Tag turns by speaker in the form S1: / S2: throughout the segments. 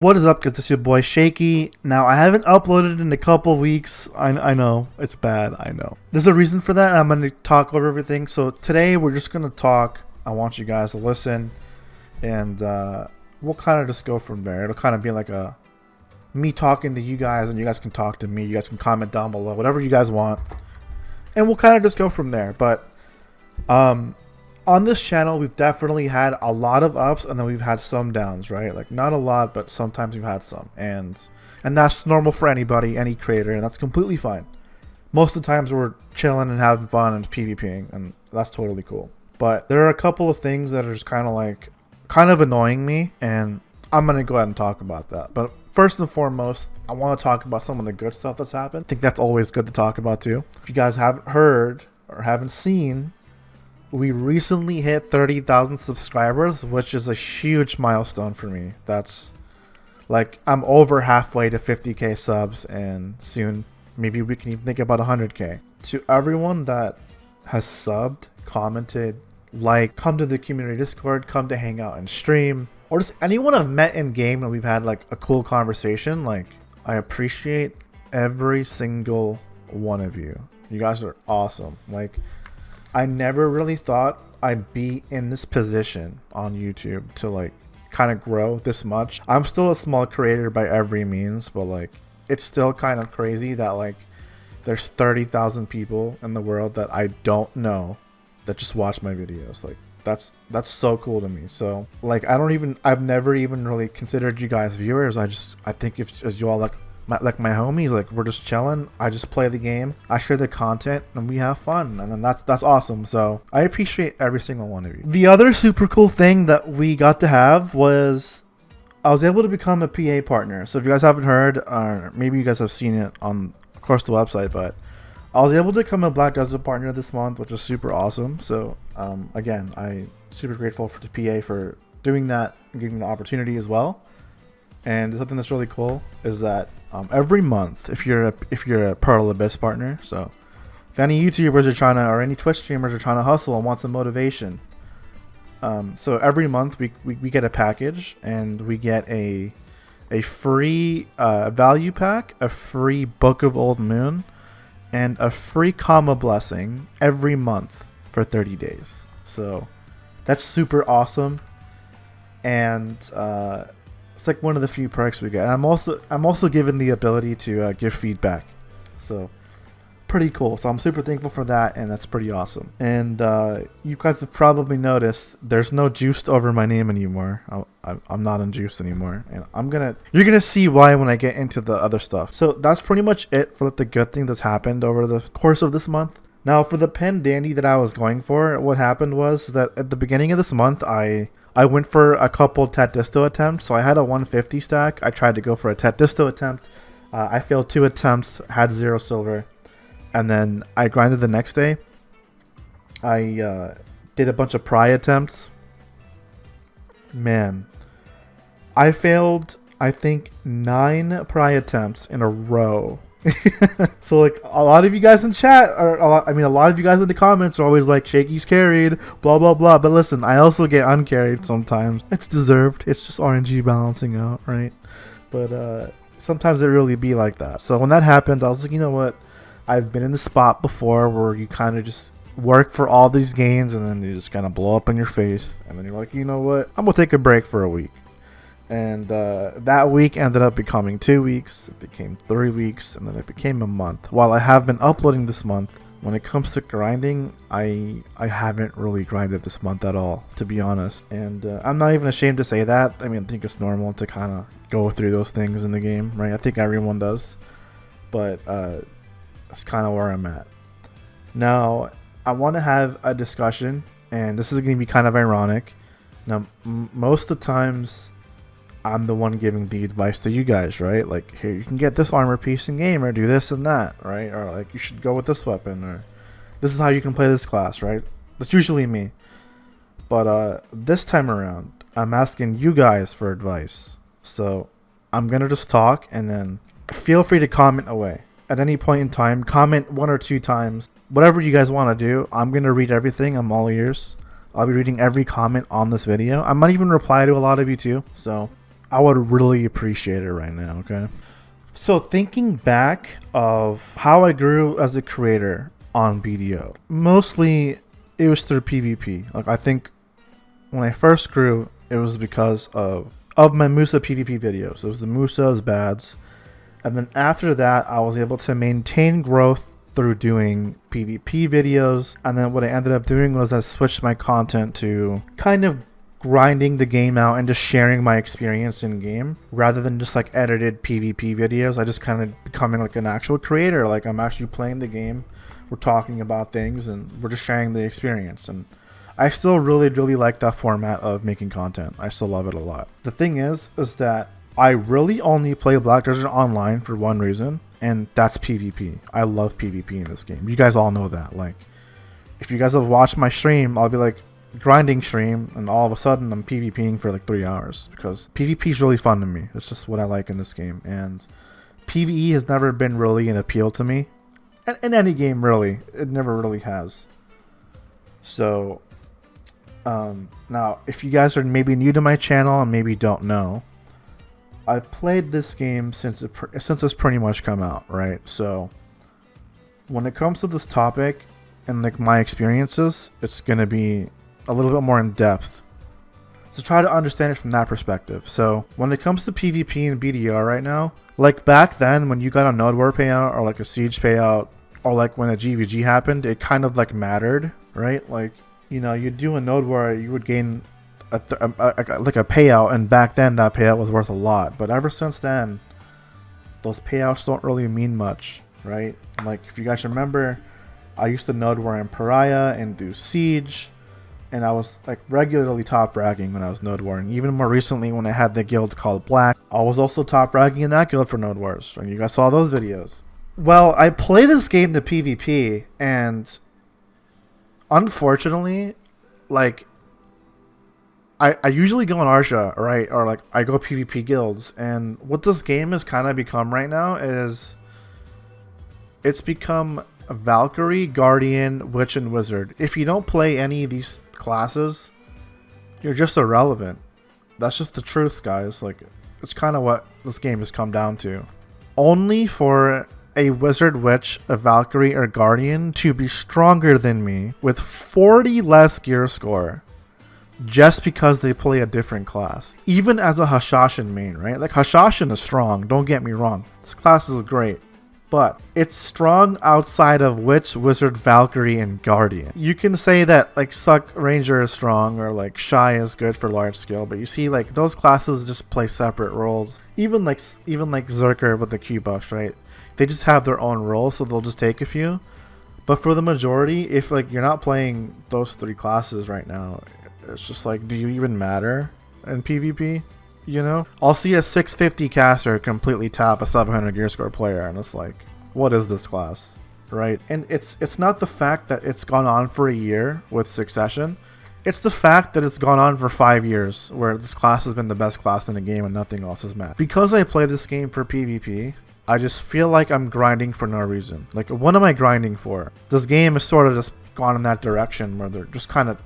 S1: What is up, guys? It's your boy Shaky. Now, I haven't uploaded in a couple weeks. I know. It's bad. I know. There's a reason for that. I'm going to talk over everything. So today, we're just going to talk. I want you guys to listen. And we'll kind of just go from there. It'll kind of be like me talking to you guys. And you guys can talk to me. You guys can comment down below. Whatever you guys want. And we'll kind of just go from there. But on this channel, we've definitely had a lot of ups and then we've had some downs, right? Like not a lot, but sometimes we've had some. And that's normal for anybody, any creator, and that's completely fine. Most of the times we're chilling and having fun and PvPing, and that's totally cool. But there are a couple of things that are just kind of annoying me, and I'm going to go ahead and talk about that. But first and foremost, I want to talk about some of the good stuff that's happened. I think that's always good to talk about too. If you guys haven't heard or haven't seen, we recently hit 30,000 subscribers, which is a huge milestone for me. That's like, I'm over halfway to 50k subs, and soon maybe we can even think about 100k. To everyone that has subbed, commented, come to the community Discord, come to hang out and stream, or just anyone I've met in game and we've had like a cool conversation, like I appreciate every single one of you. You guys are awesome. Like, I never really thought I'd be in this position on YouTube to like kind of grow this much. I'm still a small creator by every means, but like it's still kind of crazy that like there's 30,000 people in the world that I don't know that just watch my videos. Like that's so cool to me. So like I've never even really considered you guys viewers. I think if as you all like my homies, like we're just chilling. I just play the game, I share the content, and we have fun, and then that's awesome. So I appreciate every single one of you. The other super cool thing that we got to have was I was able to become a PA partner. So if you guys haven't heard, or maybe you guys have seen it on, of course, the website, but I was able to become a Black Desert partner this month, which is super awesome. So again, I'm super grateful for the PA for doing that and giving me the opportunity as well. And something that's really cool is that every month, if you're a Pearl Abyss partner, so if any YouTubers are trying to, or any Twitch streamers are trying to hustle and want some motivation, so every month we get a package, and we get a free value pack, a free Book of Old Moon, and a free comma blessing every month for 30 days. So that's super awesome, and it's like one of the few perks we get. And I'm also given the ability to give feedback, so pretty cool. So I'm super thankful for that, and that's pretty awesome. And you guys have probably noticed there's no juiced over my name anymore. I'm not in juice anymore, and you're gonna see why when I get into the other stuff. So that's pretty much it for the good thing that's happened over the course of this month. Now for the pen dandy that I was going for, what happened was that at the beginning of this month I went for a couple Tet Disto attempts. So I had a 150 stack. I tried to go for a Tet Disto attempt. I failed 2 attempts, had 0 silver. And then I grinded the next day. I did a bunch of pry attempts. Man, I failed, I think, 9 pry attempts in a row. So like a lot of you guys in chat, or a lot of you guys in the comments are always like, Shaky's carried, blah blah blah. But listen, I also get uncarried sometimes. It's deserved. It's just RNG balancing out, right? But sometimes it really be like that. So when that happened, I was like, you know what? I've been in the spot before where you kind of just work for all these gains and then you just kind of blow up in your face, and then you're like, you know what? I'm gonna take a break for a week. And that week ended up becoming 2 weeks, it became 3 weeks, and then it became a month. While I have been uploading this month, when it comes to grinding, I haven't really grinded this month at all, to be honest. And I'm not even ashamed to say that. I mean, I think it's normal to kind of go through those things in the game, right? I think everyone does. But that's kind of where I'm at. Now, I want to have a discussion, and this is going to be kind of ironic. Now, most of the times, I'm the one giving the advice to you guys, right? Like, here, you can get this armor piece in game, or do this and that, right? Or like, you should go with this weapon, or this is how you can play this class, right? That's usually me. But this time around, I'm asking you guys for advice. So I'm gonna just talk, and then feel free to comment away at any point in time. Comment 1 or 2 times, whatever you guys want to do. I'm gonna read everything. I'm all ears. I'll be reading every comment on this video. I might even reply to a lot of you too. So I would really appreciate it right now, okay? So thinking back of how I grew as a creator on BDO, mostly it was through PvP. Like I think when I first grew, it was because of my Musa PvP videos. It was the Musa's Bads. And then after that, I was able to maintain growth through doing PvP videos. And then what I ended up doing was I switched my content to kind of grinding the game out and just sharing my experience in game rather than just like edited PvP videos. I just kind of becoming like an actual creator. Like I'm actually playing the game. We're talking about things and we're just sharing the experience. And I still really, really like that format of making content. I still love it a lot. The thing is that I really only play Black Desert Online for one reason, and that's PvP. I love PvP in this game. You guys all know that. Like, if you guys have watched my stream, I'll be like grinding stream, and all of a sudden I'm PvPing for like 3 hours because PvP is really fun to me. It's just what I like in this game, and PvE has never been really an appeal to me. In any game, really, it never really has. So, now if you guys are maybe new to my channel and maybe don't know, I've played this game since it's pretty much come out, right? So when it comes to this topic and like my experiences, it's gonna be a little bit more in depth. So try to understand it from that perspective. So when it comes to PvP and BDO right now, like back then when you got a node war payout or like a siege payout or like when a GVG happened, it kind of like mattered, right? Like, you know, you'd do a node war, you would gain like a payout, and back then that payout was worth a lot. But ever since then, those payouts don't really mean much, right? Like if you guys remember, I used to node war in Pariah and do siege, and I was like regularly top fragging when I was node warring. Even more recently when I had the guild called Black, I was also top fragging in that guild for node wars, and you guys saw those videos. Well, I play this game to PvP, and unfortunately, like I usually go on Arsha, right? Or like I go PvP guilds, and what this game has kind of become right now is it's become Valkyrie, Guardian, Witch, and Wizard. If you don't play any of these classes, you're just irrelevant. That's just the truth, guys. Like it's kind of what this game has come down to. Only for a Wizard, Witch, a Valkyrie, or Guardian to be stronger than me with 40 less gear score just because they play a different class. Even as a Hashashin main, right? Like Hashashin is strong, don't get me wrong. This class is great. But it's strong outside of Witch, Wizard, Valkyrie, and Guardian. You can say that like Suck Ranger is strong or like Shy is good for large scale, but you see like those classes just play separate roles. Even like Zerker with the Q buffs, right? They just have their own roles, so they'll just take a few. But for the majority, if like you're not playing those 3 classes right now, it's just like, do you even matter in PvP? You know? I'll see a 650 caster completely tap a 700 gear score player, and it's like, what is this class? Right? And it's not the fact that it's gone on for a year with Succession. It's the fact that it's gone on for 5 years, where this class has been the best class in the game and nothing else has mattered. Because I play this game for PvP, I just feel like I'm grinding for no reason. Like, what am I grinding for? This game has sort of just gone in that direction where they're just kind of,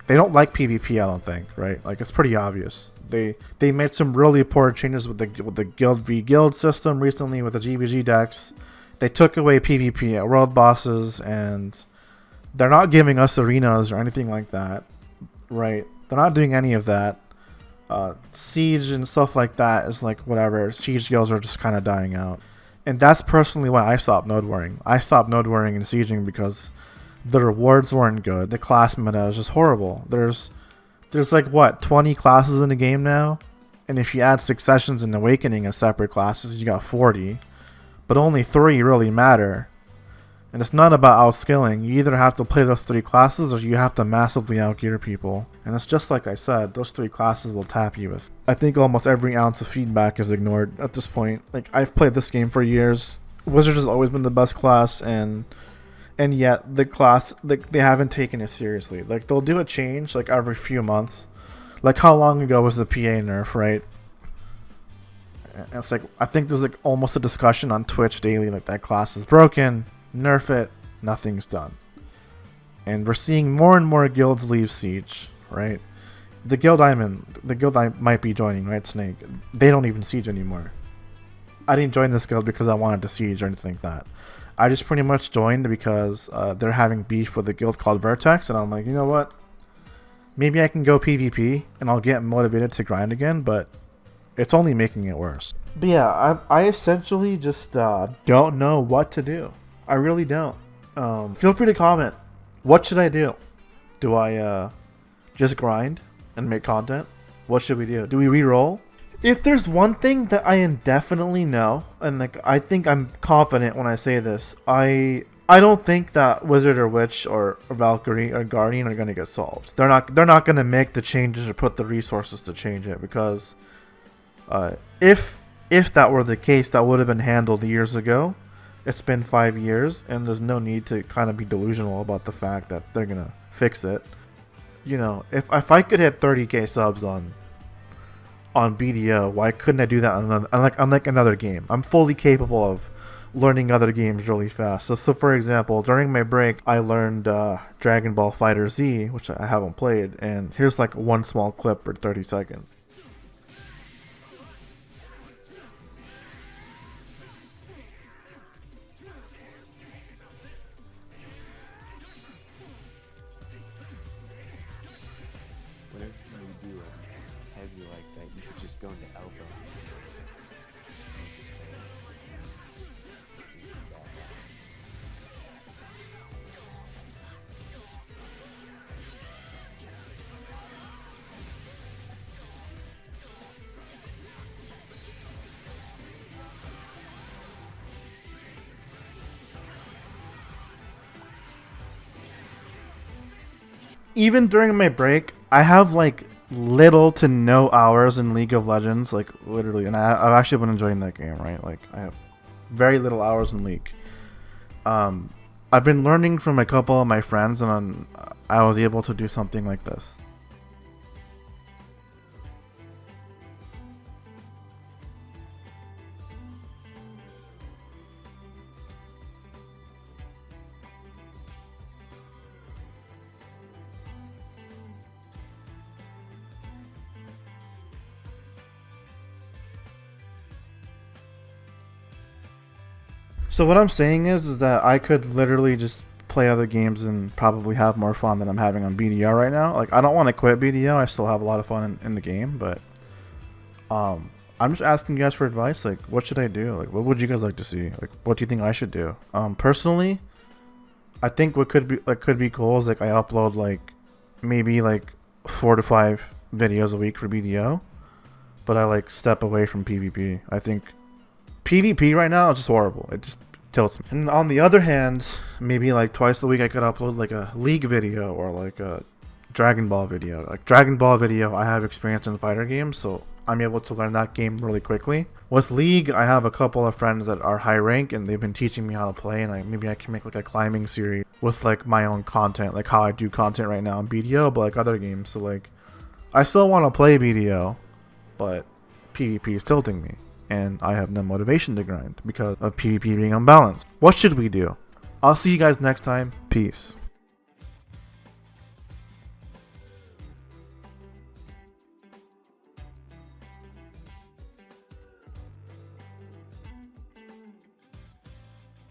S1: they don't like PvP, I don't think, right? Like, it's pretty obvious. They made some really poor changes with the guild v guild system recently with the GVG decks. They took away PvP at world bosses, and they're not giving us arenas or anything like that, right? They're not doing any of that. Siege and stuff like that is like whatever. Siege guilds are just kind of dying out. And that's personally why I stopped node warring. I stopped node warring and sieging because the rewards weren't good. The class meta is just horrible. There's like what, 20 classes in the game now? And if you add Successions and Awakening as separate classes, you got 40. But only 3 really matter. And it's not about outskilling. You either have to play those 3 classes or you have to massively outgear people. And it's just like I said, those 3 classes will tap you with. I think almost every ounce of feedback is ignored at this point. Like, I've played this game for years. Wizard has always been the best class, and yet the class, they haven't taken it seriously. Like, they'll do a change like every few months. Like, how long ago was the PA nerf, right? And it's like, I think there's like almost a discussion on Twitch daily, like that class is broken, nerf it, nothing's done. And we're seeing more and more guilds leave Siege, right? the guild the guild I might be joining, right, Snake? They don't even siege anymore. I didn't join this guild because I wanted to siege or anything like that. I just pretty much joined because they're having beef with a guild called Vertex, and I'm like, you know what? Maybe I can go PvP and I'll get motivated to grind again, but it's only making it worse. But yeah, I essentially just don't know what to do. I really don't. Feel free to comment. What should I do? Do I just grind and make content? What should we do? Do we re-roll? If there's one thing that I indefinitely know, and like I think I'm confident when I say this, I don't think that Wizard or Witch or Valkyrie or Guardian are gonna get solved. They're not gonna make the changes or put the resources to change it, because if that were the case, that would have been handled years ago. It's been 5 years, and there's no need to kind of be delusional about the fact that they're gonna fix it. You know, if I could hit 30k subs on BDO, why couldn't I do that on like another game? I'm fully capable of learning other games really fast. So for example, during my break, I learned Dragon Ball Fighter Z, which I haven't played, and here's like one small clip for 30 seconds.
S2: Whenever you do a heavy like that, you could just go into elbow instead.
S1: Even during my break, I have like little to no hours in League of Legends, like literally, and I've actually been enjoying that game, right? Like I have very little hours in League. I've been learning from a couple of my friends, and I was able to do something like this. So what I'm saying is that I could literally just play other games and probably have more fun than I'm having on BDO right now. Like I don't want to quit BDO. I still have a lot of fun in the game, but I'm just asking you guys for advice. Like, what should I do? Like, what would you guys like to see? Like, what do you think I should do? Personally, I think what could be cool is like I upload like maybe like 4 to 5 videos a week for BDO, but I like step away from PvP. I think PvP right now is just horrible. It just tilts me. And on the other hand, maybe like twice a week I could upload like a League video or like a Dragon Ball video. Like Dragon Ball video, I have experience in fighter games, so I'm able to learn that game really quickly. With League, I have a couple of friends that are high rank, and they've been teaching me how to play, and maybe I can make like a climbing series with like my own content, like how I do content right now in BDO, but like other games. So like, I still want to play BDO, but PvP is tilting me, and I have no motivation to grind because of PvP being unbalanced. What should we do? I'll see you guys next time. Peace.